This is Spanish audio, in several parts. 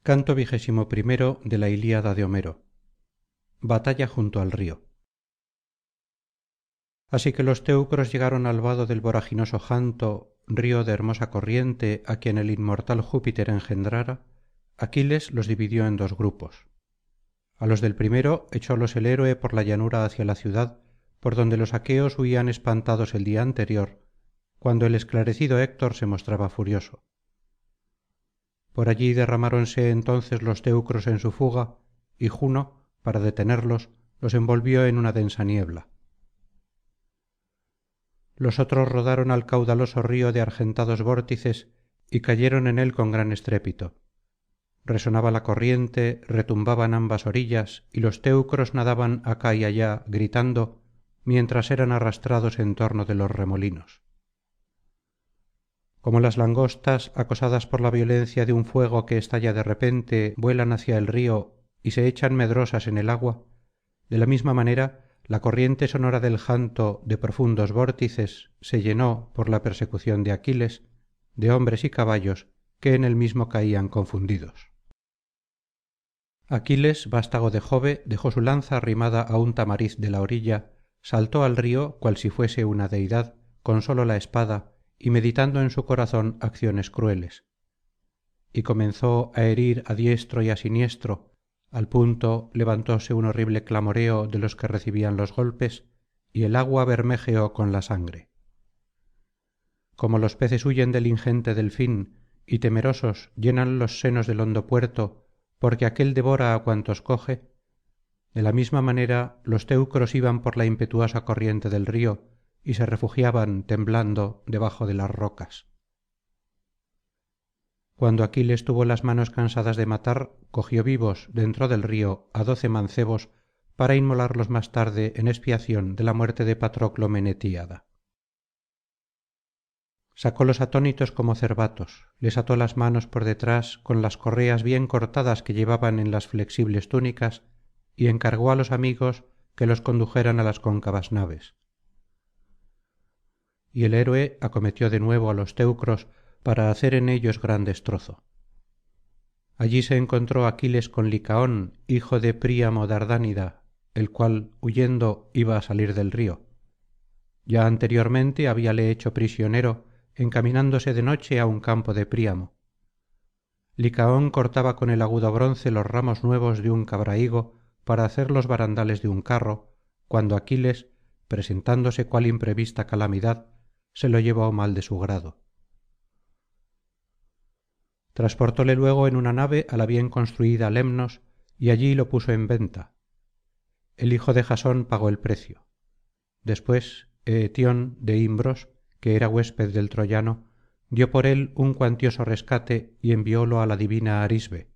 Canto XXI de la Ilíada de Homero. Batalla junto al río. Así que los teucros llegaron al vado del voraginoso Janto, río de hermosa corriente á quien el inmortal Júpiter engendrara, Aquiles los dividió en dos grupos. A los del primero echólos el héroe por la llanura hacia la ciudad, por donde los aqueos huían espantados el día anterior, cuando el esclarecido Héctor se mostraba furioso. Por allí derramáronse entonces los teucros en su fuga, y Juno, para detenerlos, los envolvió en una densa niebla. Los otros rodaron al caudaloso río de argentados vórtices y cayeron en él con gran estrépito. Resonaba la corriente, retumbaban ambas orillas, y los teucros nadaban acá y allá gritando, mientras eran arrastrados en torno de los remolinos. Como las langostas, acosadas por la violencia de un fuego que estalla de repente, vuelan hacia el río y se echan medrosas en el agua, de la misma manera la corriente sonora del Janto de profundos vórtices se llenó, por la persecución de Aquiles, de hombres y caballos que en él mismo caían confundidos. Aquiles, vástago de jove, dejó su lanza arrimada á un tamariz de la orilla, saltó al río cual si fuese una deidad, con sólo la espada, y meditando en su corazón acciones crueles. Y comenzó á herir á diestro y á siniestro, al punto levantóse un horrible clamoreo de los que recibían los golpes, y el agua bermejeó con la sangre. Como los peces huyen del ingente delfín, y temerosos llenan los senos del hondo puerto, porque aquél devora á cuantos coge, de la misma manera los teucros iban por la impetuosa corriente del río, y se refugiaban temblando debajo de las rocas. Cuando Aquiles tuvo las manos cansadas de matar, cogió vivos dentro del río á 12 mancebos para inmolarlos más tarde en expiación de la muerte de Patroclo menetíada. Sacólos atónitos como cervatos, les ató las manos por detrás con las correas bien cortadas que llevaban en las flexibles túnicas y encargó á los amigos que los condujeran á las cóncavas naves. Y el héroe acometió de nuevo á los teucros para hacer en ellos gran destrozo. Allí se encontró Aquiles con Licaón, hijo de Príamo Dardánida, el cual huyendo iba á salir del río. Ya anteriormente habíale hecho prisionero encaminándose de noche á un campo de Príamo. Licaón cortaba con el agudo bronce los ramos nuevos de un cabrahigo para hacer los barandales de un carro, cuando Aquiles, presentándose cual imprevista calamidad, se lo llevó mal de su grado. Transportóle luego en una nave á la bien construida Lemnos y allí lo puso en venta. El hijo de Jasón pagó el precio. Después Eetión de Imbros, que era huésped del troyano, dio por él un cuantioso rescate y enviólo á la divina Arisbe.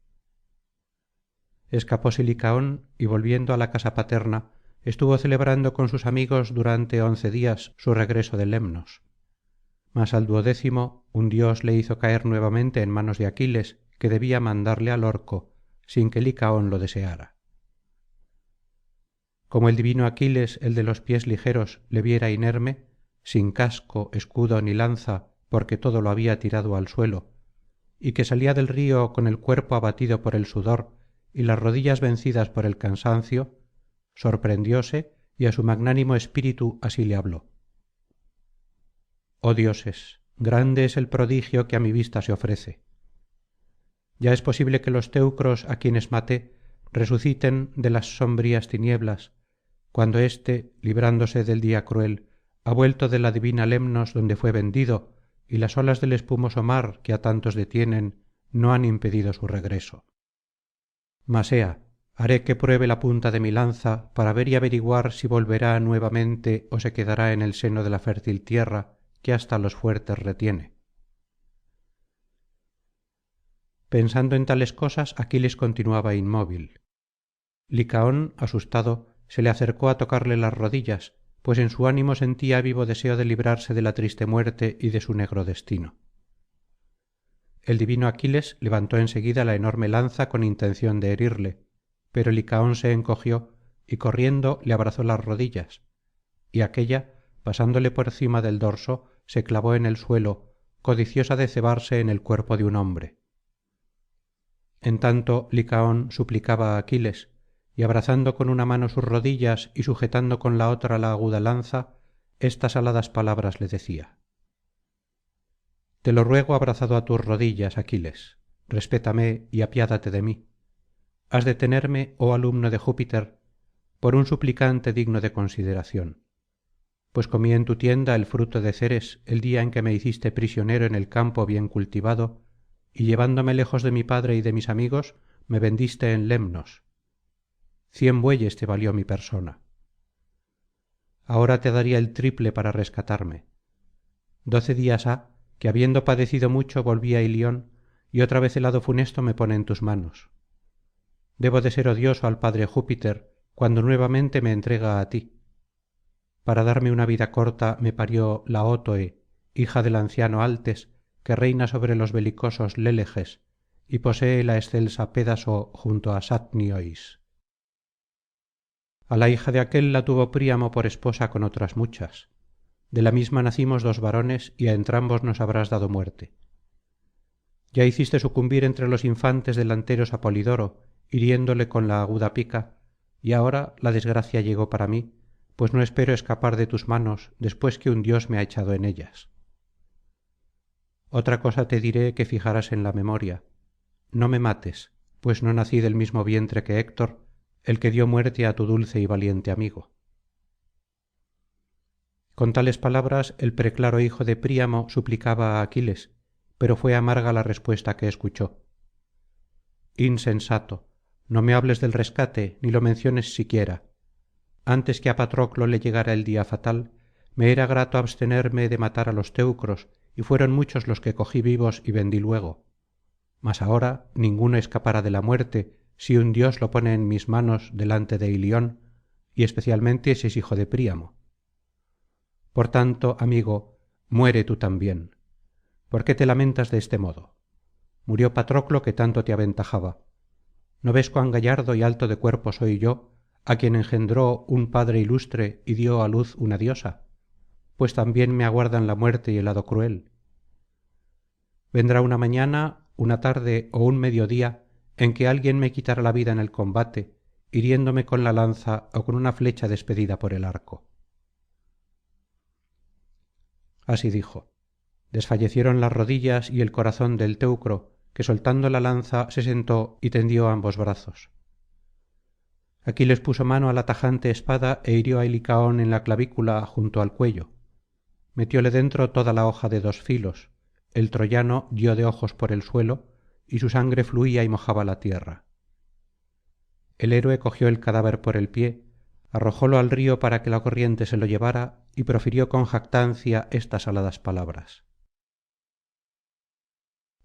Escapóse Licaón y volviendo á la casa paterna estuvo celebrando con sus amigos durante 11 días su regreso de Lemnos. Mas al 12º un dios le hizo caer nuevamente en manos de Aquiles, que debía mandarle al Orco, sin que Licaón lo deseara. Como el divino Aquiles, el de los pies ligeros, le viera inerme, sin casco, escudo ni lanza, porque todo lo había tirado al suelo, y que salía del río con el cuerpo abatido por el sudor y las rodillas vencidas por el cansancio, sorprendióse y á su magnánimo espíritu así le habló: oh dioses, grande es el prodigio que á mi vista se ofrece. Ya es posible que los teucros á quienes maté resuciten de las sombrías tinieblas, cuando éste, librándose del día cruel, ha vuelto de la divina Lemnos donde fué vendido, y las olas del espumoso mar que á tantos detienen no han impedido su regreso. Mas ea, haré que pruebe la punta de mi lanza para ver y averiguar si volverá nuevamente ó se quedará en el seno de la fértil tierra que hasta los fuertes retiene. Pensando en tales cosas, Aquiles continuaba inmóvil. Licaón, asustado, se le acercó á tocarle las rodillas, pues en su ánimo sentía vivo deseo de librarse de la triste muerte y de su negro destino. El divino Aquiles levantó en seguida la enorme lanza con intención de herirle, pero Licaón se encogió y corriendo le abrazó las rodillas, y aquélla, pasándole por cima del dorso, se clavó en el suelo, codiciosa de cebarse en el cuerpo de un hombre. En tanto licaón suplicaba á aquiles y abrazando con una mano sus rodillas y sujetando con la otra la aguda lanza estas aladas palabras le decía: te lo ruego abrazado á tus rodillas aquiles, respétame y apiádate de mí. Has de tenerme oh alumno de júpiter por un suplicante digno de consideración, pues comí en tu tienda el fruto de ceres el día en que me hiciste prisionero en el campo bien cultivado y llevándome lejos de mi padre y de mis amigos me vendiste en lemnos. 100 bueyes te valió mi persona. Ahora te daría el triple para rescatarme. 12 días ha que habiendo padecido mucho volví á ilion y otra vez el hado funesto me pone en tus manos. Debo de ser odioso al padre júpiter cuando nuevamente me entrega á ti. Para darme una vida corta me parió laótoe hija del anciano altes que reina sobre los belicosos léleges y posee la excelsa pédaso junto á satniois. A la hija de aquél la tuvo príamo por esposa con otras muchas. De la misma nacimos 2 varones y á entrambos nos habrás dado muerte. Ya hiciste sucumbir entre los infantes delanteros á Polidoro hiriéndole con la aguda pica y ahora la desgracia llegó para mí pues no espero escapar de tus manos después que un dios me ha echado en ellas. Otra cosa te diré que fijarás en la memoria. No me mates, pues no nací del mismo vientre que Héctor, el que dio muerte á tu dulce y valiente amigo. Con tales palabras el preclaro hijo de Príamo suplicaba á Aquiles, pero fué amarga la respuesta que escuchó. Insensato, no me hables del rescate ni lo menciones siquiera. Antes que á Patroclo le llegara el día fatal, me era grato abstenerme de matar á los teucros y fueron muchos los que cogí vivos y vendí luego. Mas ahora ninguno escapará de la muerte si un dios lo pone en mis manos delante de ilion y especialmente si es hijo de príamo. Por tanto, amigo, muere tú también. ¿Por qué te lamentas de este modo? Murió Patroclo que tanto te aventajaba. ¿No ves cuán gallardo y alto de cuerpo soy yo, a quien engendró un padre ilustre y dio á luz una diosa? Pues también me aguardan la muerte y el hado cruel. Vendrá una mañana, una tarde ó un mediodía en que alguien me quitará la vida en el combate, hiriéndome con la lanza ó con una flecha despedida por el arco. Así dijo. Desfallecieron las rodillas y el corazón del teucro, que soltando la lanza se sentó y tendió ambos brazos. Aquiles puso mano á la tajante espada é hirió á Licaón en la clavícula junto al cuello. Metióle dentro toda la hoja de 2 filos. El troyano dio de ojos por el suelo y su sangre fluía y mojaba la tierra. El héroe cogió el cadáver por el pie, arrojólo al río para que la corriente se lo llevara y profirió con jactancia estas aladas palabras: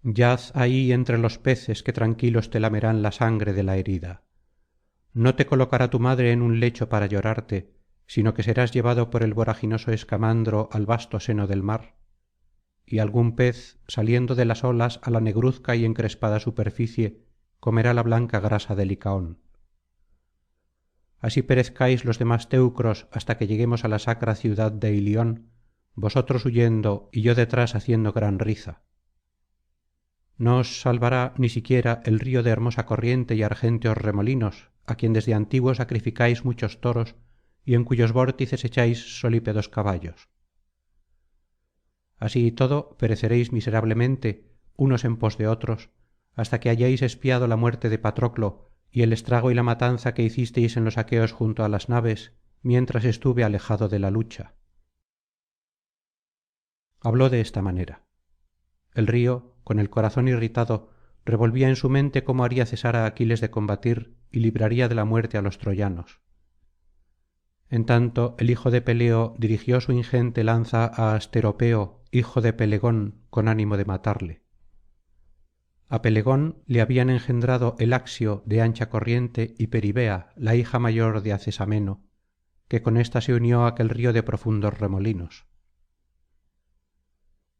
yaz ahí entre los peces que tranquilos te lamerán la sangre de la herida. No te colocará tu madre en un lecho para llorarte, sino que serás llevado por el voraginoso escamandro al vasto seno del mar, y algún pez saliendo de las olas á la negruzca y encrespada superficie comerá la blanca grasa de licaón. Así perezcáis los demás teucros hasta que lleguemos á la sacra ciudad de ilion, vosotros huyendo y yo detrás haciendo gran riza. No os salvará ni siquiera el río de hermosa corriente y argénteos remolinos, á quien desde antiguo sacrificáis muchos toros y en cuyos vórtices echáis solípedos caballos. Así y todo pereceréis miserablemente unos en pos de otros hasta que hayáis expiado la muerte de Patroclo y el estrago y la matanza que hicisteis en los aqueos junto á las naves mientras estuve alejado de la lucha. Habló de esta manera. El río, con el corazón irritado, revolvía en su mente cómo haría cesar á Aquiles de combatir y libraría de la muerte á los troyanos. En tanto el hijo de Peleo dirigió su ingente lanza á Asteropeo hijo de Pelegón con ánimo de matarle. A Pelegón le habían engendrado el Axio de ancha corriente y Peribea la hija mayor de Acesameno, que con ésta se unió á aquel río de profundos remolinos.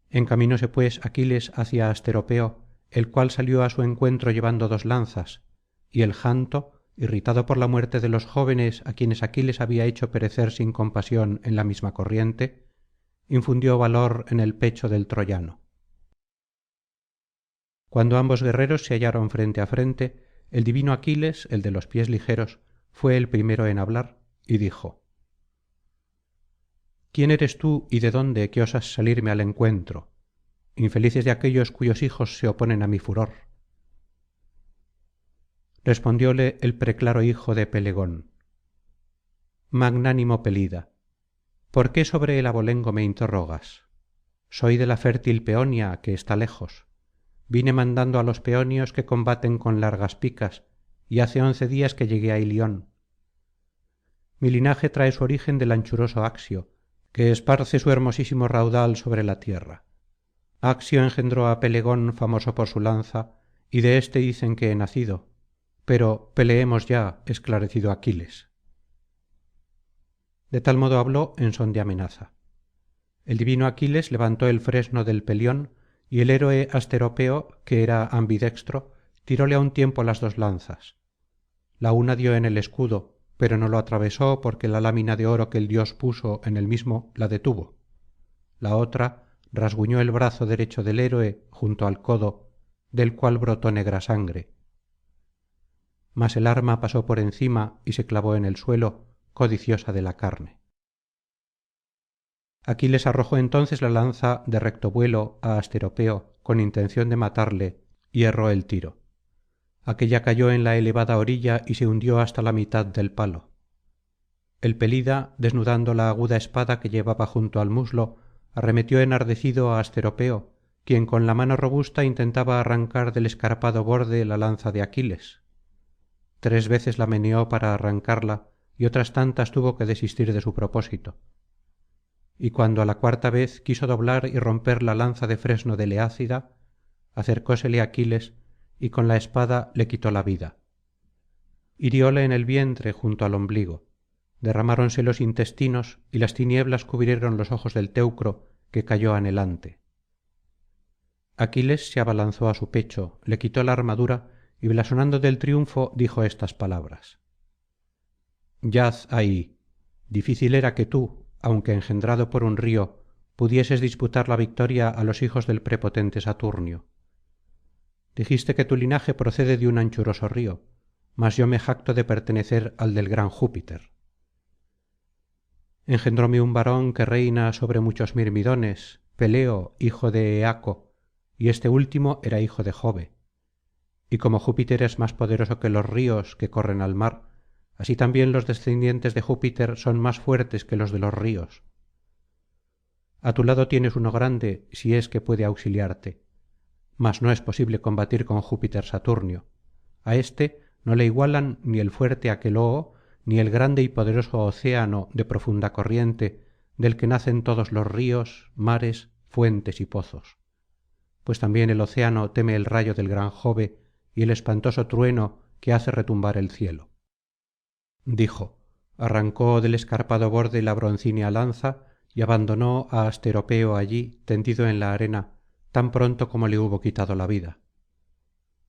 Encaminóse pues Aquiles hacia Asteropeo, el cual salió á su encuentro llevando 2 lanzas, y el janto, irritado por la muerte de los jóvenes á quienes Aquiles había hecho perecer sin compasión en la misma corriente, infundió valor en el pecho del troyano. Cuando ambos guerreros se hallaron frente á frente, el divino Aquiles, el de los pies ligeros, fué el primero en hablar y dijo: ¿Quién eres tú y de dónde que osas salirme al encuentro? Infelices de aquellos cuyos hijos se oponen á mi furor. Respondióle el preclaro hijo de pelegón: Magnánimo Pelida, ¿por qué sobre el abolengo me interrogas? Soy de la fértil Peonia, que está lejos. Vine mandando á los peonios que combaten con largas picas, y hace 11 días que llegué á Ilion. Mi linaje trae su origen del anchuroso Axio, que esparce su hermosísimo raudal sobre la tierra. Axio engendró á Pelegón famoso por su lanza, y de éste dicen que he nacido. Pero peleemos ya, esclarecido Aquiles. De tal modo habló en son de amenaza. El divino Aquiles levantó el fresno del pelión, y el héroe Asteropeo, que era ambidextro, tiróle á un tiempo las 2 lanzas. La una dio en el escudo, pero no lo atravesó porque la lámina de oro que el dios puso en el mismo la detuvo. La otra rasguñó el brazo derecho del héroe junto al codo, del cual brotó negra sangre. Mas el arma pasó por encima y se clavó en el suelo, codiciosa de la carne. Aquiles arrojó entonces la lanza de recto vuelo á Asteropeo con intención de matarle, y erró el tiro. Aquélla cayó en la elevada orilla y se hundió hasta la mitad del palo. El pelida, desnudando la aguda espada que llevaba junto al muslo, arremetió enardecido á Asteropeo, quien con la mano robusta intentaba arrancar del escarpado borde la lanza de Aquiles. 3 veces la meneó para arrancarla y otras tantas tuvo que desistir de su propósito. Y cuando á la 4ª vez quiso doblar y romper la lanza de fresno del eácida, acercósele Aquiles y con la espada le quitó la vida. Hirióle en el vientre junto al ombligo. Derramáronse los intestinos y las tinieblas cubrieron los ojos del teucro, que cayó anhelante. Aquiles se abalanzó á su pecho, le quitó la armadura y blasonando del triunfo dijo estas palabras: Yaz ahí. Difícil era que tú, aunque engendrado por un río, pudieses disputar la victoria á los hijos del prepotente Saturnio. Dijiste que tu linaje procede de un anchuroso río, mas yo me jacto de pertenecer al del gran Júpiter. Engendróme un varón que reina sobre muchos mirmidones, Peleo, hijo de Eaco, y este último era hijo de Jove. Y como Júpiter es más poderoso que los ríos que corren al mar, así también los descendientes de Júpiter son más fuertes que los de los ríos. A tu lado tienes uno grande, si es que puede auxiliarte. Mas no es posible combatir con Júpiter Saturnio. A éste no le igualan ni el fuerte Aqueloo, ni el grande y poderoso océano de profunda corriente, del que nacen todos los ríos, mares, fuentes y pozos. Pues también el océano teme el rayo del gran Jove y el espantoso trueno que hace retumbar el cielo. Dijo, arrancó del escarpado borde la broncínea lanza y abandonó á Asteropeo allí tendido en la arena tan pronto como le hubo quitado la vida.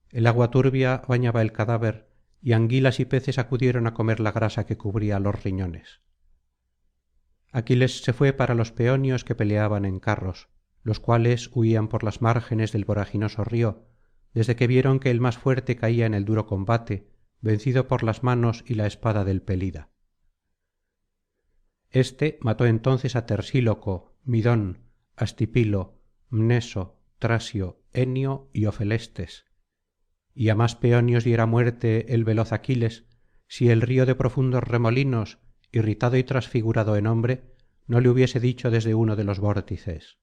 El agua turbia bañaba el cadáver y anguilas y peces acudieron á comer la grasa que cubría los riñones. Aquiles se fué para los peonios que peleaban en carros, los cuales huían por las márgenes del voraginoso río, desde que vieron que el más fuerte caía en el duro combate, vencido por las manos y la espada del pelida. Este mató entonces á Tersíloco, Midón, Astipilo, Mneso, Trasio, Enio y Ofelestes, y á más peonios diera muerte el veloz Aquiles, si el río de profundos remolinos, irritado y transfigurado en hombre, no le hubiese dicho desde uno de los vórtices: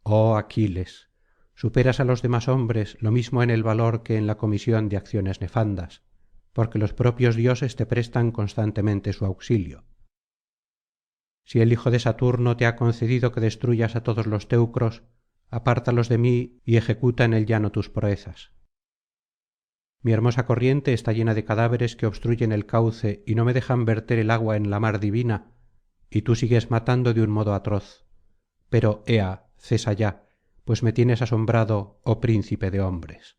Oh Aquiles, superas á los demás hombres lo mismo en el valor que en la comisión de acciones nefandas, porque los propios dioses te prestan constantemente su auxilio. Si el hijo de Saturno te ha concedido que destruyas á todos los teucros, apártalos de mí y ejecuta en el llano tus proezas. Mi hermosa corriente está llena de cadáveres que obstruyen el cauce y no me dejan verter el agua en la mar divina, y tú sigues matando de un modo atroz. Pero, ea, cesa ya, pues me tienes asombrado, oh príncipe de hombres.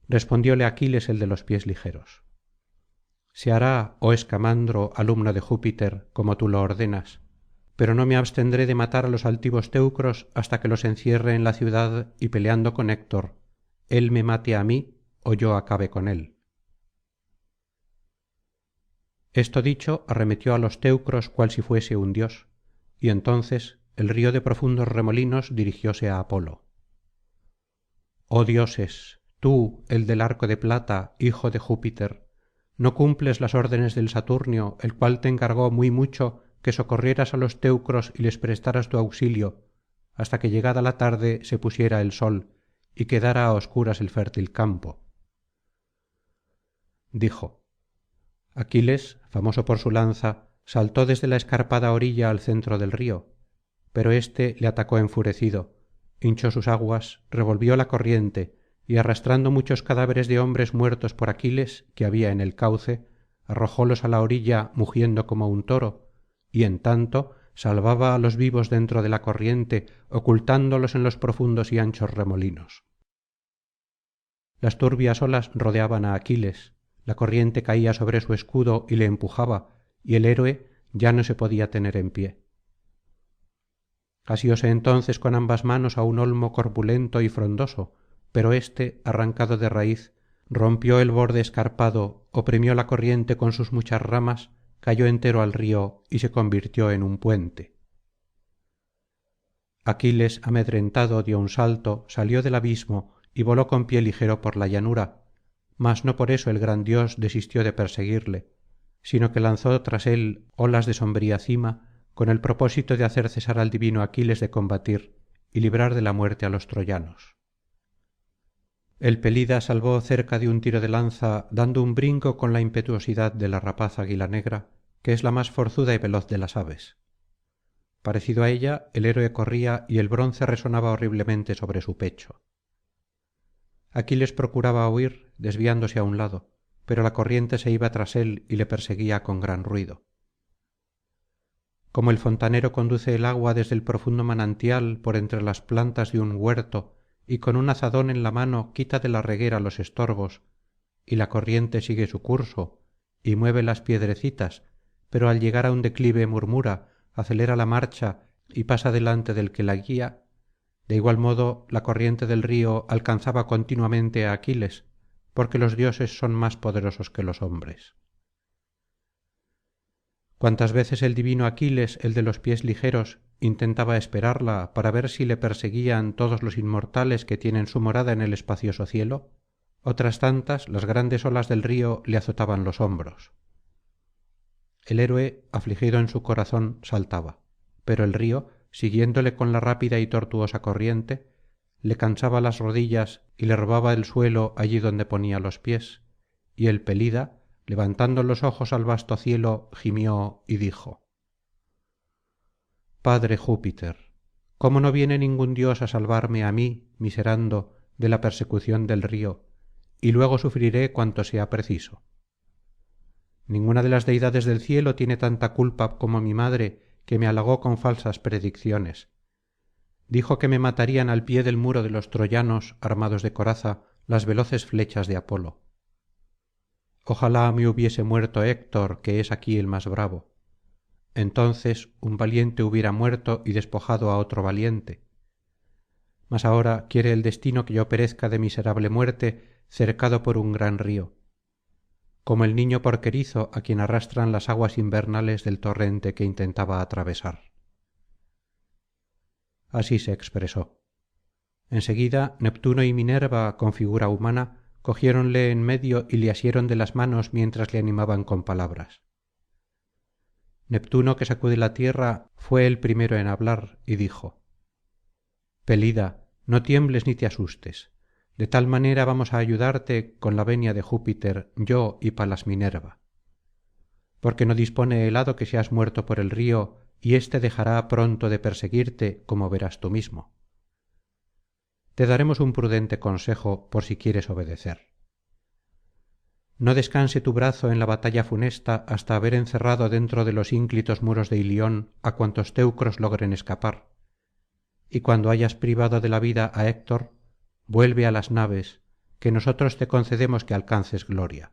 Respondióle Aquiles el de los pies ligeros: Se hará, oh Escamandro, alumno de Júpiter, como tú lo ordenas, pero no me abstendré de matar á los altivos teucros hasta que los encierre en la ciudad y peleando con Héctor él me mate á mí ó yo acabe con él. Esto dicho arremetió á los teucros cual si fuese un dios, y entonces el río de profundos remolinos dirigióse á apolo. Oh dioses, tú el del arco de plata hijo de júpiter, no cumples las órdenes del saturnio el cual te encargó muy mucho que socorrieras á los teucros y les prestaras tu auxilio hasta que llegada la tarde se pusiera el sol y quedara á oscuras el fértil campo. Dijo. Aquiles, famoso por su lanza, saltó desde la escarpada orilla al centro del río, pero éste le atacó enfurecido, hinchó sus aguas, revolvió la corriente y arrastrando muchos cadáveres de hombres muertos por Aquiles que había en el cauce, arrojólos á la orilla mugiendo como un toro, y en tanto salvaba á los vivos dentro de la corriente ocultándolos en los profundos y anchos remolinos. Las turbias olas rodeaban á Aquiles, la corriente caía sobre su escudo y le empujaba, y el héroe ya no se podía tener en pie. Asióse entonces con ambas manos á un olmo corpulento y frondoso, pero éste arrancado de raíz rompió el borde escarpado, oprimió la corriente con sus muchas ramas, cayó entero al río y se convirtió en un puente. Aquiles amedrentado dio un salto, salió del abismo y voló con pie ligero por la llanura, mas no por eso el gran dios desistió de perseguirle, sino que lanzó tras él olas de sombría cima con el propósito de hacer cesar al divino Aquiles de combatir y librar de la muerte á los troyanos. El pelida salvó cerca de un tiro de lanza dando un brinco con la impetuosidad de la rapaz águila negra, que es la más forzuda y veloz de las aves. Parecido á ella, el héroe corría y el bronce resonaba horriblemente sobre su pecho. Aquiles procuraba huir, desviándose á un lado, pero la corriente se iba tras él y le perseguía con gran ruido. Como el fontanero conduce el agua desde el profundo manantial por entre las plantas de un huerto y con un azadón en la mano quita de la reguera los estorbos, y la corriente sigue su curso y mueve las piedrecitas, pero al llegar á un declive murmura, acelera la marcha y pasa delante del que la guía, de igual modo la corriente del río alcanzaba continuamente á Aquiles, porque los dioses son más poderosos que los hombres. Cuantas veces el divino Aquiles, el de los pies ligeros, intentaba esperarla para ver si le perseguían todos los inmortales que tienen su morada en el espacioso cielo, otras tantas las grandes olas del río le azotaban los hombros. El héroe, afligido en su corazón, saltaba, pero el río, siguiéndole con la rápida y tortuosa corriente, le cansaba las rodillas y le robaba el suelo allí donde ponía los pies, y el pelida, levantando los ojos al vasto cielo, gimió y dijo: Padre Júpiter, ¿cómo no viene ningún dios á salvarme á mí, miserando, de la persecución del río, y luego sufriré cuanto sea preciso? Ninguna de las deidades del cielo tiene tanta culpa como mi madre, que me halagó con falsas predicciones. Dijo que me matarían al pie del muro de los troyanos armados de coraza las veloces flechas de Apolo. Ojalá me hubiese muerto Héctor, que es aquí el más bravo. Entonces un valiente hubiera muerto y despojado á otro valiente. Mas ahora quiere el destino que yo perezca de miserable muerte cercado por un gran río, como el niño porquerizo á quien arrastran las aguas invernales del torrente que intentaba atravesar. Así se expresó. En seguida Neptuno y Minerva con figura humana cogiéronle en medio y le asieron de las manos mientras le animaban con palabras. Neptuno, que sacude la tierra, fué el primero en hablar y dijo: Pelida, no tiembles ni te asustes. De tal manera vamos á ayudarte con la venia de Júpiter, yo y palas Minerva. Porque no dispone el hado que seas muerto por el río, y éste dejará pronto de perseguirte, como verás tú mismo. Te daremos un prudente consejo por si quieres obedecer. No descanse tu brazo en la batalla funesta hasta haber encerrado dentro de los ínclitos muros de Ilion á cuantos teucros logren escapar. Y cuando hayas privado de la vida á Héctor, vuelve á las naves, que nosotros te concedemos que alcances gloria.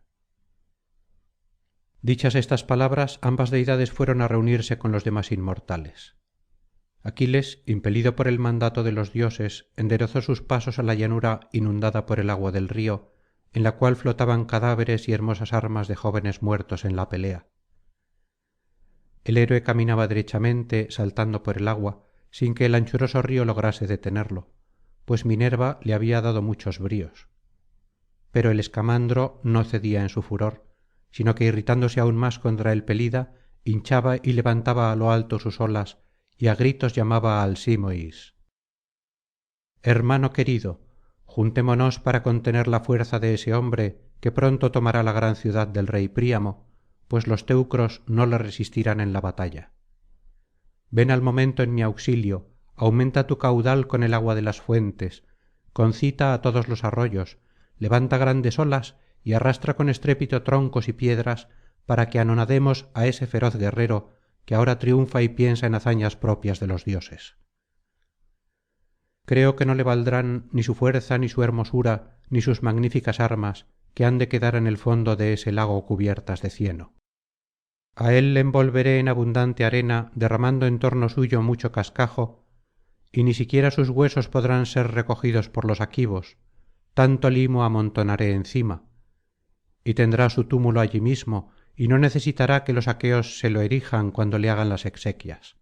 Dichas estas palabras, ambas deidades fueron á reunirse con los demás inmortales. Aquiles, impelido por el mandato de los dioses, enderezó sus pasos á la llanura inundada por el agua del río, en la cual flotaban cadáveres y hermosas armas de jóvenes muertos en la pelea. El héroe caminaba derechamente saltando por el agua, sin que el anchuroso río lograse detenerlo, pues Minerva le había dado muchos bríos. Pero el escamandro no cedía en su furor, sino que irritándose aún más contra el pelida, hinchaba y levantaba á lo alto sus olas y á gritos llamaba al símois: hermano querido, juntémonos para contener la fuerza de ese hombre que pronto tomará la gran ciudad del rey príamo, pues los teucros no le resistirán en la batalla. Ven al momento en mi auxilio, aumenta tu caudal con el agua de las fuentes, concita á todos los arroyos, levanta grandes olas y arrastra con estrépito troncos y piedras para que anonademos á ese feroz guerrero que ahora triunfa y piensa en hazañas propias de los dioses. Creo que no le valdrán ni su fuerza ni su hermosura ni sus magníficas armas que han de quedar en el fondo de ese lago cubiertas de cieno. A él le envolveré en abundante arena derramando en torno suyo mucho cascajo, y ni siquiera sus huesos podrán ser recogidos por los aquivos, tanto limo amontonaré encima, y tendrá su túmulo allí mismo, y no necesitará que los aqueos se lo erijan cuando le hagan las exequias.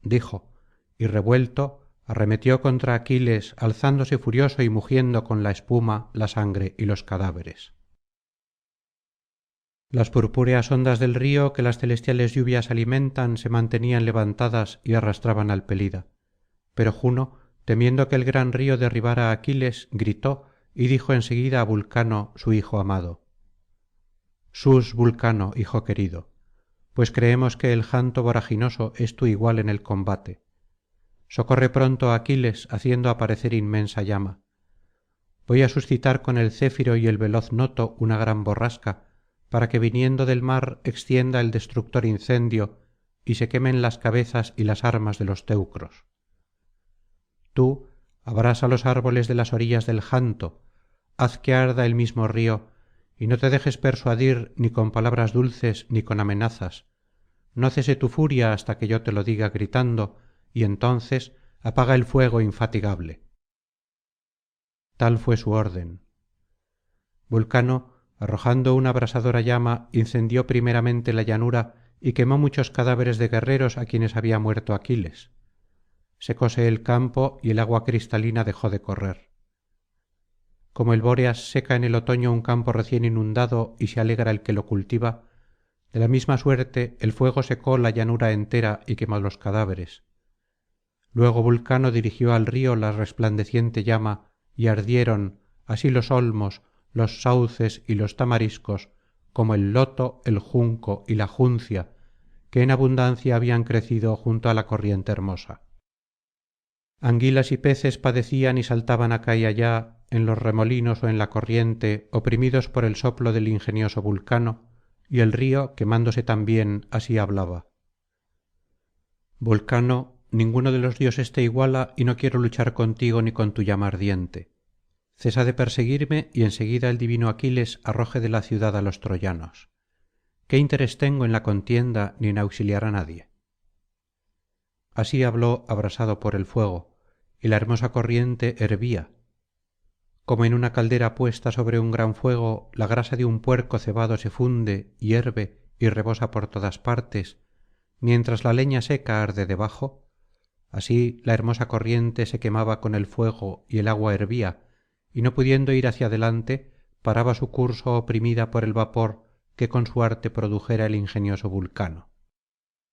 Dijo, y revuelto arremetió contra Aquiles alzándose furioso y mugiendo con la espuma, la sangre y los cadáveres. Las purpúreas ondas del río que las celestiales lluvias alimentan se mantenían levantadas y arrastraban al pelida, pero Juno, temiendo que el gran río derribara á Aquiles, gritó y dijo en seguida á Vulcano, su hijo amado: sus, Vulcano, hijo querido, pues creemos que el janto voraginoso es tu igual en el combate. Socorre pronto á Aquiles haciendo aparecer inmensa llama. Voy á suscitar con el céfiro y el veloz noto una gran borrasca, para que viniendo del mar extienda el destructor incendio y se quemen las cabezas y las armas de los teucros. Tú abrasa los árboles de las orillas del janto, haz que arda el mismo río, y no te dejes persuadir ni con palabras dulces ni con amenazas. No cese tu furia hasta que yo te lo diga gritando, y entonces apaga el fuego infatigable. Tal fué su orden. Vulcano, arrojando una abrasadora llama, incendió primeramente la llanura y quemó muchos cadáveres de guerreros á quienes había muerto Aquiles. Secóse el campo y el agua cristalina dejó de correr. Como el bóreas seca en el otoño un campo recién inundado y se alegra el que lo cultiva, de la misma suerte el fuego secó la llanura entera y quemó los cadáveres. Luego Vulcano dirigió al río la resplandeciente llama y ardieron así los olmos, los sauces y los tamariscos, como el loto, el junco y la juncia, que en abundancia habían crecido junto á la corriente hermosa. Anguilas y peces padecían y saltaban acá y allá en los remolinos o en la corriente, oprimidos por el soplo del ingenioso Vulcano, y el río, quemándose también, así hablaba: Vulcano, ninguno de los dioses te iguala y no quiero luchar contigo ni con tu llama ardiente. Cesa de perseguirme y en seguida el divino Aquiles arroje de la ciudad á los troyanos. ¿Qué interés tengo en la contienda ni en auxiliar á nadie? Así habló abrasado por el fuego, y la hermosa corriente hervía. Como en una caldera puesta sobre un gran fuego, la grasa de un puerco cebado se funde, hierve y rebosa por todas partes, mientras la leña seca arde debajo, así la hermosa corriente se quemaba con el fuego y el agua hervía, y no pudiendo ir hacia adelante, paraba su curso oprimida por el vapor que con su arte produjera el ingenioso Vulcano.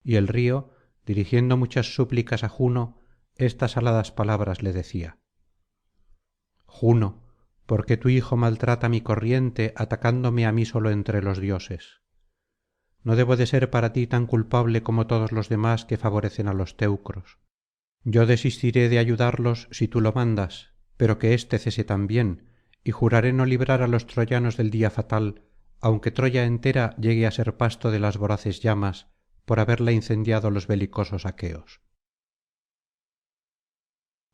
Y el río, dirigiendo muchas súplicas á Juno, estas aladas palabras le decía: Juno, ¿por qué tu hijo maltrata mi corriente atacándome á mí solo entre los dioses? No debo de ser para ti tan culpable como todos los demás que favorecen á los teucros. Yo desistiré de ayudarlos si tú lo mandas, pero que éste cese también, y juraré no librar á los troyanos del día fatal, aunque Troya entera llegue á ser pasto de las voraces llamas por haberla incendiado los belicosos aqueos.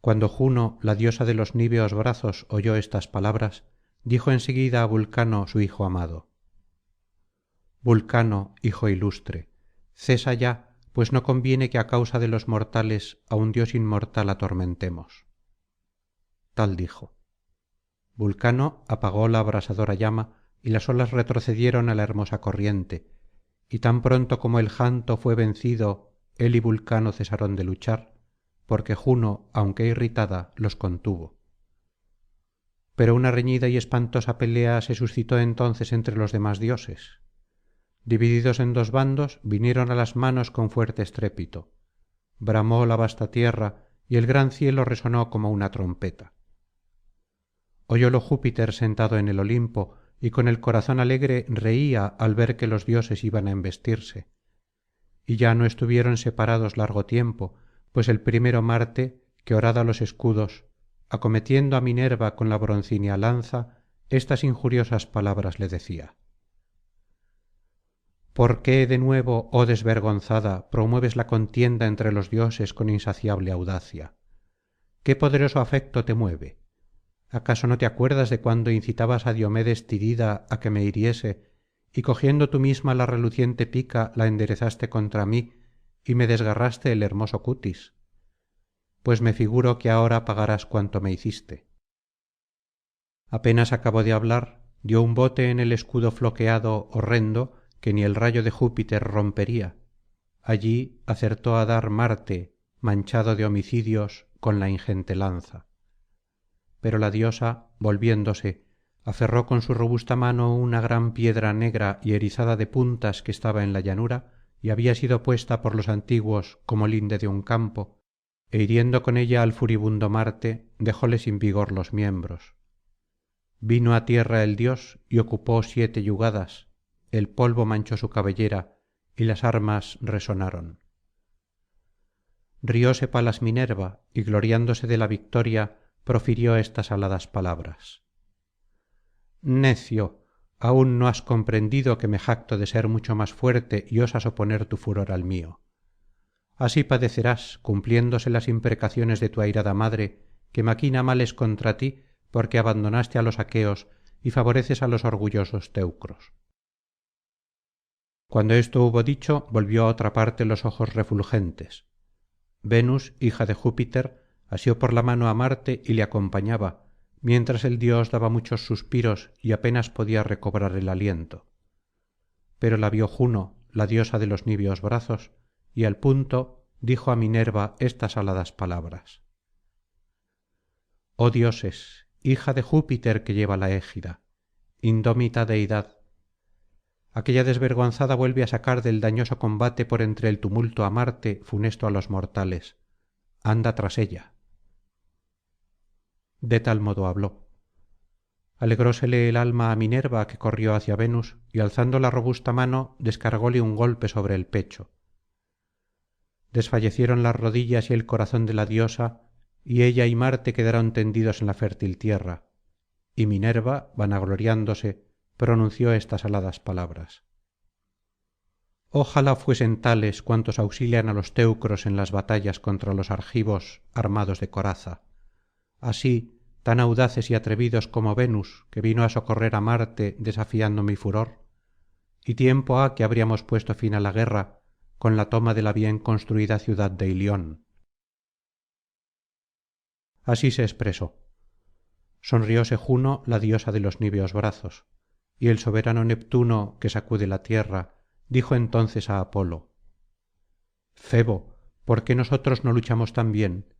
Cuando Juno, la diosa de los niveos brazos, oyó estas palabras, dijo en seguida á Vulcano, su hijo amado: vulcano hijo ilustre cesa ya pues no conviene que á causa de los mortales á un dios inmortal atormentemos tal dijo vulcano apagó la abrasadora llama y las olas retrocedieron á la hermosa corriente y tan pronto como el janto fué vencido él y vulcano cesaron de luchar porque juno aunque irritada los contuvo pero una reñida y espantosa pelea se suscitó entonces entre los demás dioses divididos en dos bandos vinieron á las manos con fuerte estrépito bramó la vasta tierra y el gran cielo resonó como una trompeta oyólo júpiter sentado en el olimpo y con el corazón alegre reía al ver que los dioses iban á embestirse y ya no estuvieron separados largo tiempo pues el primero marte que horada los escudos acometiendo á minerva con la broncínea lanza estas injuriosas palabras le decía por qué de nuevo oh desvergonzada promueves la contienda entre los dioses con insaciable audacia qué poderoso afecto te mueve acaso no te acuerdas de cuando incitabas á diomedes tidida á que me hiriese y cogiendo tú misma la reluciente pica la enderezaste contra mí y me desgarraste el hermoso cutis pues me figuro que ahora pagarás cuanto me hiciste apenas acabó de hablar dio un bote en el escudo floqueado horrendo que ni el rayo de júpiter rompería allí acertó á dar marte manchado de homicidios con la ingente lanza pero la diosa volviéndose aferró con su robusta mano una gran piedra negra y erizada de puntas que estaba en la llanura y había sido puesta por los antiguos como linde de un campo e hiriendo con ella al furibundo marte dejóle sin vigor los miembros vino á tierra el dios y ocupó 7 yugadas el polvo manchó su cabellera y las armas resonaron rióse palas minerva y gloriándose de la victoria profirió estas aladas palabras necio aún no has comprendido que me jacto de ser mucho más fuerte y osas oponer tu furor al mío así padecerás cumpliéndose las imprecaciones de tu airada madre que maquina males contra ti porque abandonaste á los aqueos y favoreces á los orgullosos teucros cuando esto hubo dicho volvió á otra parte los ojos refulgentes venus hija de júpiter asió por la mano á marte y le acompañaba mientras el dios daba muchos suspiros y apenas podía recobrar el aliento pero la vio juno la diosa de los niveos brazos y al punto dijo á minerva estas aladas palabras oh dioses hija de júpiter que lleva la égida indómita deidad aquella desvergonzada vuelve á sacar del dañoso combate por entre el tumulto á marte funesto á los mortales anda tras ella de tal modo habló alegrósele el alma á minerva que corrió hacia venus y alzando la robusta mano descargóle un golpe sobre el pecho desfallecieron las rodillas y el corazón de la diosa y ella y marte quedaron tendidos en la fértil tierra y minerva vanagloriándose pronunció estas aladas palabras ojalá fuesen tales cuantos auxilian á los teucros en las batallas contra los argivos armados de coraza así tan audaces y atrevidos como venus que vino á socorrer á marte desafiando mi furor y tiempo ha que habríamos puesto fin á la guerra con la toma de la bien construida ciudad de ilion así se expresó sonrióse juno la diosa de los niveos brazos y el soberano neptuno que sacude la tierra dijo entonces á apolo febo por qué nosotros no luchamos también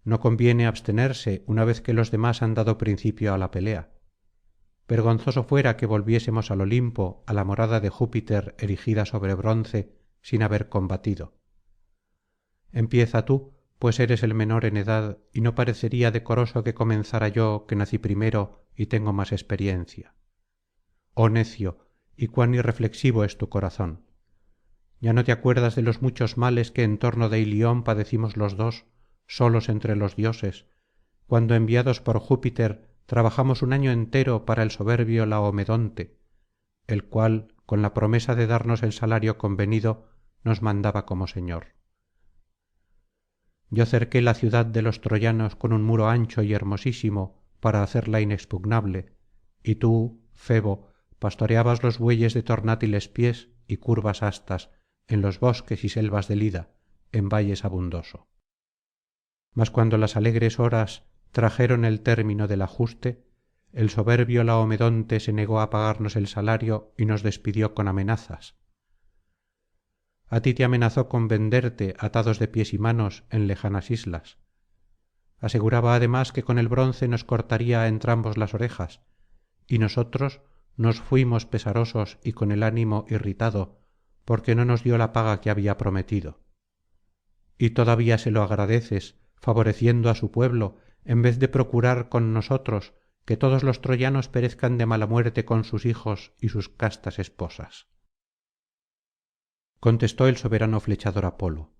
no conviene abstenerse una vez que los demás han dado principio á la pelea vergonzoso fuera que volviésemos al olimpo á la morada de júpiter erigida sobre bronce sin haber combatido empieza tú pues eres el menor en edad y no parecería decoroso que comenzara yo que nací primero y tengo más experiencia oh necio y cuán irreflexivo es tu corazón ya no te acuerdas de los muchos males que en torno de ilion padecimos los dos solos entre los dioses cuando enviados por júpiter trabajamos un año entero para el soberbio laomedonte el cual con la promesa de darnos el salario convenido nos mandaba como señor yo cerqué la ciudad de los troyanos con un muro ancho y hermosísimo para hacerla inexpugnable y tú febo pastoreabas los bueyes de tornátiles pies y curvas astas en los bosques y selvas del ida en valles abundoso. Mas cuando las alegres horas trajeron el término del ajuste, el soberbio laomedonte se negó á pagarnos el salario y nos despidió con amenazas. A ti te amenazó con venderte atados de pies y manos en lejanas islas. Aseguraba además que con el bronce nos cortaría á entrambos las orejas, y nosotros nos fuimos pesarosos y con el ánimo irritado porque no nos dio la paga que había prometido. Y todavía se lo agradeces, favoreciendo á su pueblo, en vez de procurar con nosotros que todos los troyanos perezcan de mala muerte con sus hijos y sus castas esposas. Contestó el soberano flechador Apolo: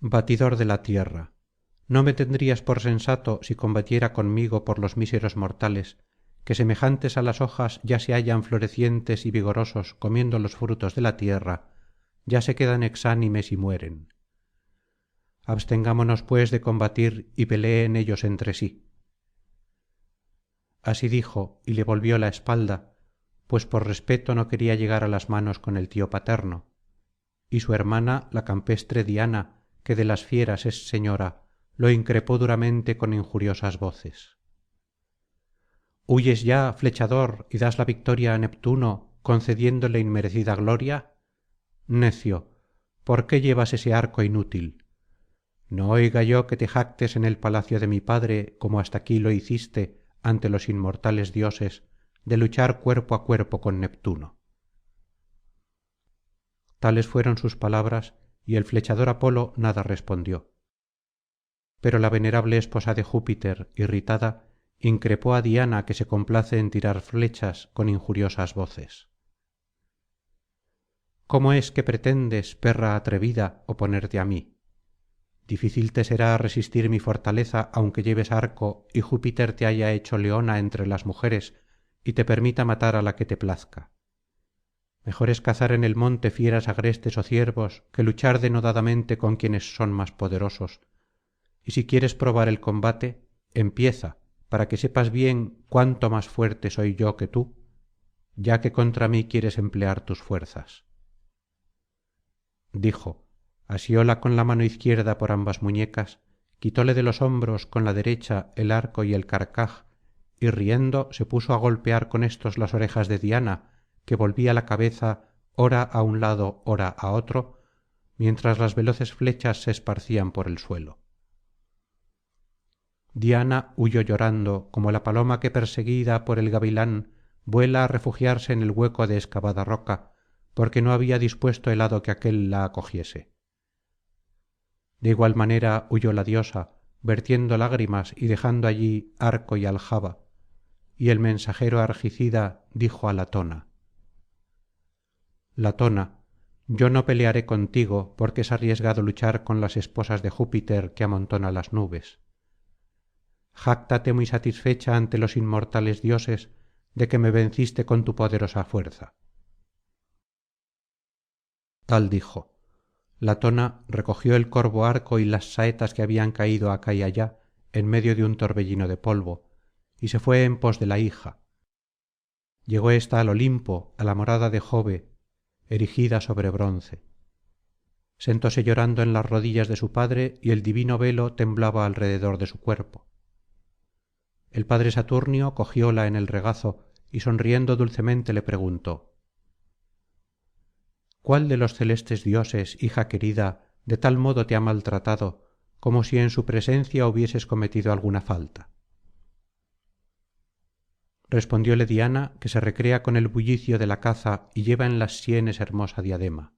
batidor de la tierra, no me tendrías por sensato si combatiera conmigo por los míseros mortales, que semejantes á las hojas ya se hallan florecientes y vigorosos comiendo los frutos de la tierra, ya se quedan exánimes y mueren. Abstengámonos pues de combatir y peleen ellos entre sí. Así dijo y le volvió la espalda, pues por respeto no quería llegar á las manos con el tío paterno, y su hermana la campestre diana, que de las fieras es señora, lo increpó duramente con injuriosas voces. ¿Huyes ya, flechador, y das la victoria á Neptuno, concediéndole inmerecida gloria? Necio, ¿por qué llevas ese arco inútil? No oiga yo que te jactes en el palacio de mi padre, como hasta aquí lo hiciste ante los inmortales dioses, de luchar cuerpo á cuerpo con Neptuno. Tales fueron sus palabras, y el flechador Apolo nada respondió. Pero la venerable esposa de Júpiter, irritada, increpó á Diana, que se complace en tirar flechas, con injuriosas voces. ¿Cómo es que pretendes, perra atrevida, oponerte á mí? Difícil te será resistir mi fortaleza aunque lleves arco y Júpiter te haya hecho leona entre las mujeres y te permita matar á la que te plazca. Mejor es cazar en el monte fieras agrestes ó ciervos que luchar denodadamente con quienes son más poderosos. Y si quieres probar el combate, empieza, para que sepas bien cuánto más fuerte soy yo que tú, ya que contra mí quieres emplear tus fuerzas. Dijo, asióla con la mano izquierda por ambas muñecas, quitóle de los hombros con la derecha el arco y el carcaj, y riendo se puso á golpear con éstos las orejas de Diana, que volvía la cabeza ora á un lado ora á otro, mientras las veloces flechas se esparcían por el suelo. Diana huyó llorando, como la paloma que perseguida por el gavilán vuela á refugiarse en el hueco de excavada roca, porque no había dispuesto el hado que aquél la acogiese. De igual manera huyó la diosa, vertiendo lágrimas y dejando allí arco y aljaba, y el mensajero argicida dijo á Latona: Latona, yo no pelearé contigo porque es arriesgado luchar con las esposas de Júpiter que amontona las nubes. Jáctate muy satisfecha ante los inmortales dioses de que me venciste con tu poderosa fuerza. Tal dijo. Latona recogió el corvo arco y las saetas que habían caído acá y allá en medio de un torbellino de polvo, y se fué en pos de la hija. Llegó ésta al Olimpo, á la morada de Jove, erigida sobre bronce. Sentóse llorando en las rodillas de su padre y el divino velo temblaba alrededor de su cuerpo. El padre Saturnio cogióla en el regazo y sonriendo dulcemente le preguntó: ¿Cuál de los celestes dioses, hija querida, de tal modo te ha maltratado, como si en su presencia hubieses cometido alguna falta? Respondióle Diana, que se recrea con el bullicio de la caza y lleva en las sienes hermosa diadema.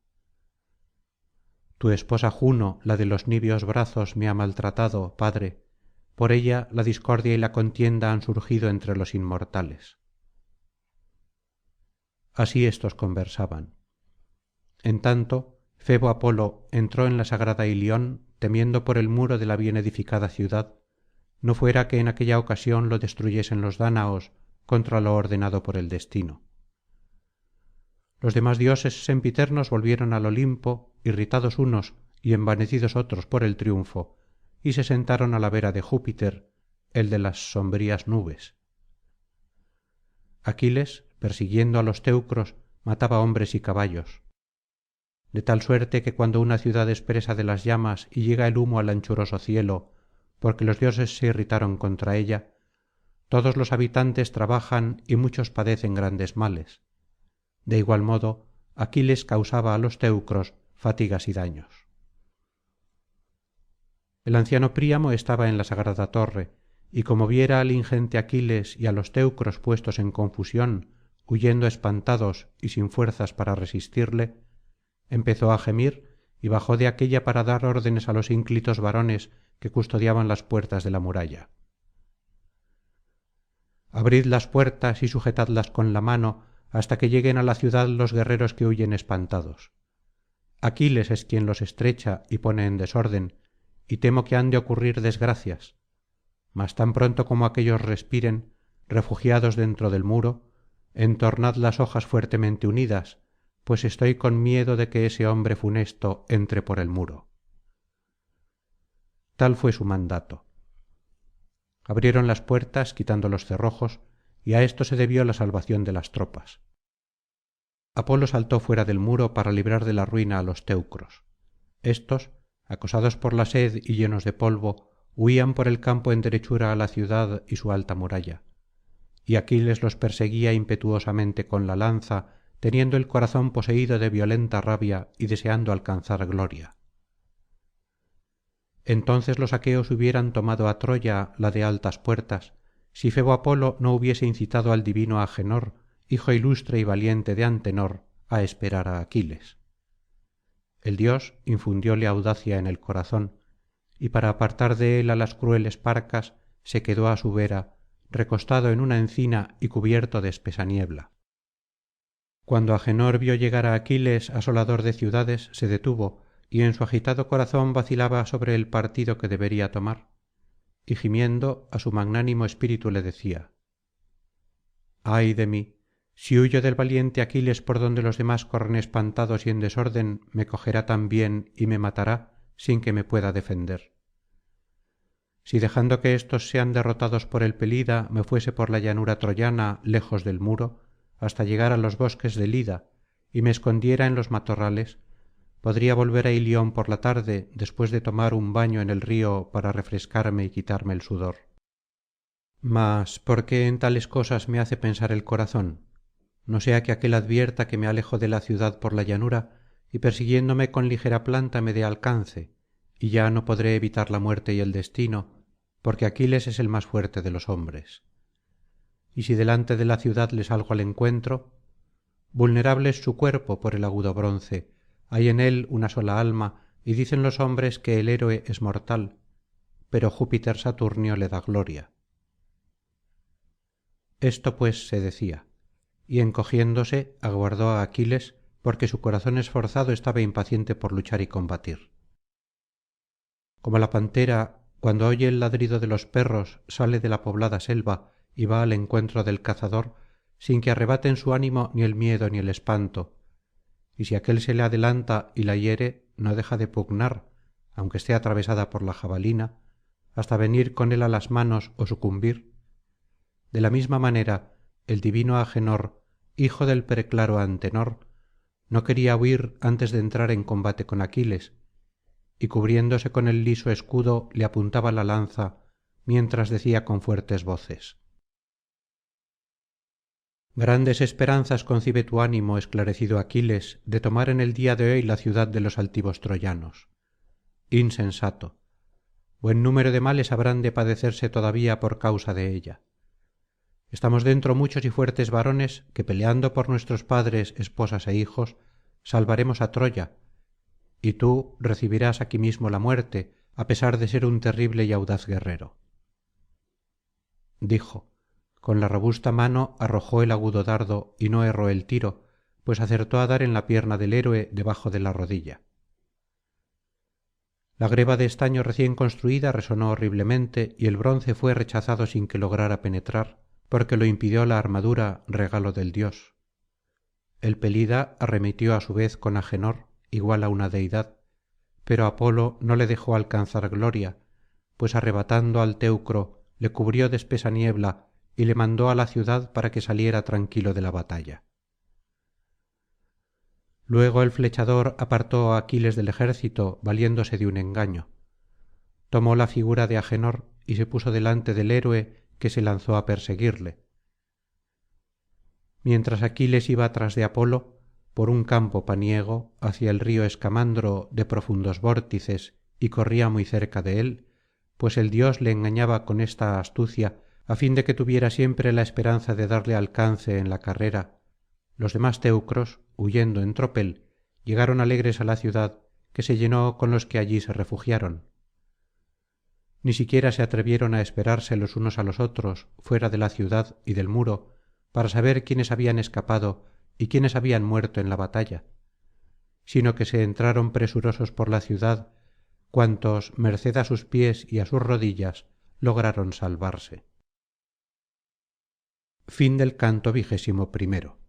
Tu esposa Juno, la de los niveos brazos, me ha maltratado, padre. Por ella la discordia y la contienda han surgido entre los inmortales. Así éstos conversaban. En tanto, Febo Apolo entró en la sagrada Ilion, temiendo por el muro de la bien edificada ciudad, no fuera que en aquella ocasión lo destruyesen los dáñaos contra lo ordenado por el destino. Los demás dioses sempiternos volvieron al Olimpo, irritados unos y envanecidos otros por el triunfo, y se sentaron á la vera de Júpiter, el de las sombrías nubes. Aquiles, persiguiendo á los teucros mataba hombres y caballos, de tal suerte que cuando una ciudad es presa de las llamas y llega el humo al anchuroso cielo, porque los dioses se irritaron contra ella, todos los habitantes trabajan y muchos padecen grandes males. De igual modo, Aquiles causaba á los teucros fatigas y daños. El anciano Príamo estaba en la sagrada torre, y como viera al ingente Aquiles y á los teucros puestos en confusión, huyendo espantados y sin fuerzas para resistirle, empezó á gemir y bajó de aquélla para dar órdenes á los ínclitos varones que custodiaban las puertas de la muralla. Abrid las puertas y sujetadlas con la mano hasta que lleguen á la ciudad los guerreros que huyen espantados. Aquiles es quien los estrecha y pone en desorden, y temo que han de ocurrir desgracias. Mas tan pronto como aquéllos respiren, refugiados dentro del muro, entornad las hojas fuertemente unidas, pues estoy con miedo de que ese hombre funesto entre por el muro. Tal fué su mandato. Abrieron las puertas quitando los cerrojos, y á esto se debió la salvación de las tropas. Apolo saltó fuera del muro para librar de la ruina á los teucros. Éstos, acosados por la sed y llenos de polvo, huían por el campo en derechura á la ciudad y su alta muralla. Y Aquiles los perseguía impetuosamente con la lanza, teniendo el corazón poseído de violenta rabia y deseando alcanzar gloria. Entonces los aqueos hubieran tomado á Troya, la de altas puertas, si Febo Apolo no hubiese incitado al divino Agenor, hijo ilustre y valiente de Antenor, á esperar á Aquiles. El dios infundióle audacia en el corazón, y para apartar de él á las crueles parcas se quedó á su vera, recostado en una encina y cubierto de espesa niebla. Cuando Agenor vio llegar á Aquiles asolador de ciudades, se detuvo, y en su agitado corazón vacilaba sobre el partido que debería tomar, y gimiendo á su magnánimo espíritu le decía: ay de mí, si huyo del valiente Aquiles por donde los demás corren espantados y en desorden, me cogerá también y me matará sin que me pueda defender. Si dejando que éstos sean derrotados por el Pelida me fuese por la llanura troyana lejos del muro, hasta llegar á los bosques del Ida, y me escondiera en los matorrales, podría volver á ilion por la tarde después de tomar un baño en el río para refrescarme y quitarme el sudor. Mas, ¿por qué en tales cosas me hace pensar el corazón? No sea que aquél advierta que me alejo de la ciudad por la llanura, y persiguiéndome con ligera planta me dé alcance, y ya no podré evitar la muerte y el destino, porque Aquiles es el más fuerte de los hombres. Y si delante de la ciudad le salgo al encuentro, vulnerable es su cuerpo por el agudo bronce, hay en él una sola alma, y dicen los hombres que el héroe es mortal, pero Júpiter Saturnio le da gloria. Esto pues se decía, y encogiéndose aguardó á Aquiles, porque su corazón esforzado estaba impaciente por luchar y combatir. Como la pantera, cuando oye el ladrido de los perros, sale de la poblada selva y va al encuentro del cazador, sin que arrebaten su ánimo ni el miedo ni el espanto, y si aquél se le adelanta y la hiere, no deja de pugnar, aunque esté atravesada por la jabalina, hasta venir con él á las manos ó sucumbir. De la misma manera, el divino Agenor, hijo del preclaro Antenor, no quería huir antes de entrar en combate con Aquiles, y cubriéndose con el liso escudo le apuntaba la lanza mientras decía con fuertes voces: grandes esperanzas concibe tu ánimo, esclarecido Aquiles, de tomar en el día de hoy la ciudad de los altivos troyanos. Insensato. Buen número de males habrán de padecerse todavía por causa de ella. Estamos dentro muchos y fuertes varones que, peleando por nuestros padres, esposas e hijos, salvaremos á Troya, y tú recibirás aquí mismo la muerte, á pesar de ser un terrible y audaz guerrero. Dijo. Con la robusta mano arrojó el agudo dardo y no erró el tiro, pues acertó á dar en la pierna del héroe debajo de la rodilla. La greba de estaño recién construida resonó horriblemente y el bronce fué rechazado sin que lograra penetrar, porque lo impidió la armadura, regalo del dios. El Pelida arremetió á su vez con Agenor, igual á una deidad, pero Apolo no le dejó alcanzar gloria, pues arrebatando al teucro le cubrió de espesa niebla y le mandó á la ciudad para que saliera tranquilo de la batalla. Luego el flechador apartó á aquiles del ejército valiéndose de un engaño. Tomó la figura de agenor y se puso delante del héroe que se lanzó á perseguirle. Mientras aquiles iba tras de apolo por un campo paniego hacia el río escamandro de profundos vórtices y corría muy cerca de él, pues el dios le engañaba con esta astucia á fin de que tuviera siempre la esperanza de darle alcance en la carrera, los demás teucros huyendo en tropel llegaron alegres á la ciudad que se llenó con los que allí se refugiaron. Ni siquiera se atrevieron á esperarse los unos á los otros fuera de la ciudad y del muro para saber quiénes habían escapado y quiénes habían muerto en la batalla, sino que se entraron presurosos por la ciudad cuantos merced á sus pies y á sus rodillas lograron salvarse. Canto XXI.